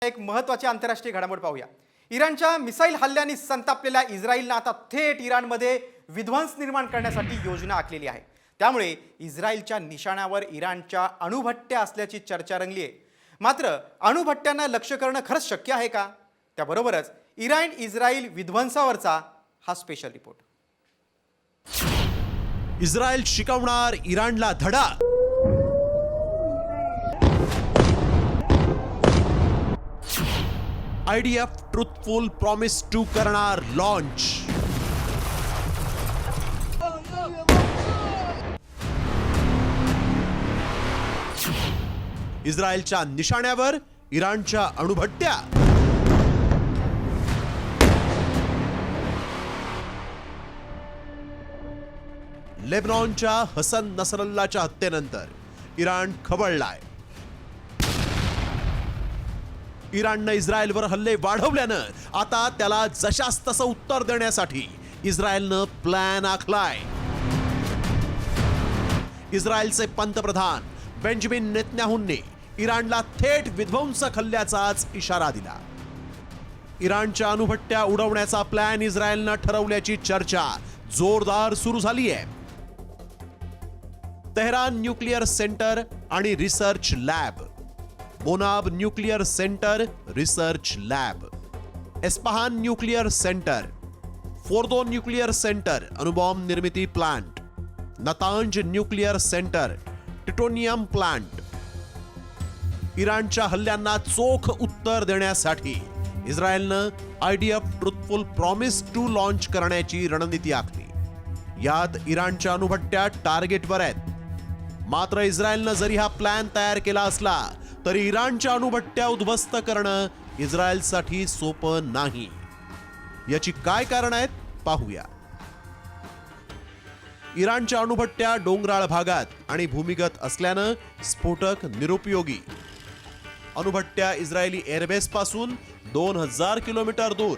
एक महत्त्वाची आंतरराष्ट्रीय घडामोड पाहूया। इराणच्या मिसाईल हल्ल्याने संतापलेल्या इस्रायलने आता थेट इराणमध्ये विध्वंस निर्माण करण्यासाठी योजना आखलेली आहे। त्यामुळे इस्रायलच्या निशाण्यावर इराणच्या अणुभट्ट्या असल्याची चर्चा रंगली आहे। मात्र अणुभट्ट्यांना लक्ष्य करणं खरंच शक्य आहे का? त्याबरोबरच इराण इस्रायल विध्वंसावरचा हा स्पेशल रिपोर्ट। इस्रायल शिकवणार इराणला धडा। IDF ट्रुथफुल प्रॉमिस 2 करणार लॉन्च। इस्रायलच्या निशाण्यावर इराणच्या अणुभट्ट्या। लेबनॉनच्या हसन नसरल्लाच्या हत्येनंतर इराण खवळलाय। इराणने इस्रायलवर हल्ले वाढवल्यानं आता त्याला जशास तसं उत्तर देण्यासाठी इस्रायलनं प्लॅन आखलाय। इस्रायलचे पंतप्रधान बेंजामिन नेतन्याहूंनी इराणला थेट विध्वंसक हल्ल्याचाच इशारा दिला। इराणच्या अणुभट्ट्या उडवण्याचा प्लॅन इस्रायलनं ठरवल्याची चर्चा जोरदार सुरू झाली आहे। तेहरान न्यूक्लियर सेंटर आणि रिसर्च लॅब, मोनाब nuclear centre research lab, Isfahan nuclear centre, Fordow nuclear centre अणुबॉम्ब निर्मिती plant, Natanz nuclear centre titanium plant. इराणच्या हल्ल्यांना चोख उत्तर देण्यासाठी इस्रायलनं IDF ट्रुथफुल प्रॉमिस 2 लॉन्च करण्याची रणनीती आखली। यात इराणच्या अणुभट्ट्या टार्गेटवर आहेत। मात्र इस्रायलनं जरी हा प्लॅन तयार केला असला तरी इराणच्या अणुभट्ट्या उद्ध्वस्त करणं इस्रायलसाठी सोपं नाही। याची काय कारण आहेत पाहूया। इराणच्या अणुभट्ट्या डोंगराळ भागात आणि भूमिगत असल्यानं स्फोटक निरुपयोगी। अणुभट्ट्या इस्रायली एअरबेस पासून 2000 किलोमीटर दूर।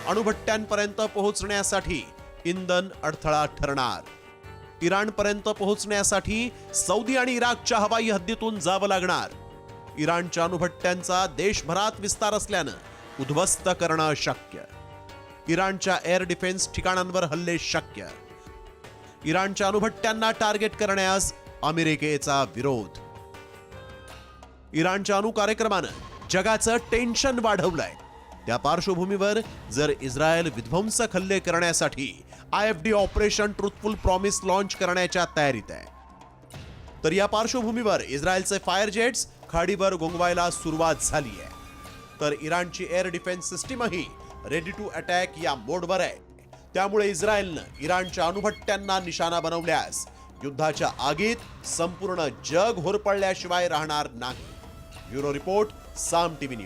अणुभट्ट्यांपर्यंत पोहोचण्यासाठी इंधन अडथळा ठरणार। इराणपर्यंत पोहोचण्यासाठी सौदी आणि इराकच्या हवाई हद्दीतून जावं लागणार। इराणच्या अणुभट्ट्यांचा देशभरात विस्तार असल्यानं उद्ध्वस्त करणं शक्य। इराणच्या एअर डिफेन्स ठिकाणांवर हल्ले शक्य। इराणच्या अणुभट्ट्यांना टार्गेट करण्यास अमेरिकेचा विरोध। इराणच्या अणु कार्यक्रमानं जगाचं टेन्शन वाढवलंय। त्या पार्श्वभूमीवर जर इस्रायल विध्वंसक हल्ले करण्यासाठी IFD operation truthful promise launch करण्याच्या तयारीत आहे, तर या पार्श्वभूमीवर इस्रायलचे फायर जेट्स खाडीवर गोंगवायला सुरुवात झाली आहे। तर इराणची एअर डिफेन्स सिस्टीमही रेडी टू अटॅक या मोडवर आहे। त्यामुळे इस्रायलनं इराणच्या अणुभट्ट्यांना निशाणा बनवल्यास युद्धाच्या आगीत संपूर्ण जग होरपळल्याशिवाय राहणार नाही। ब्युरो रिपोर्ट, साम TV न्यूज।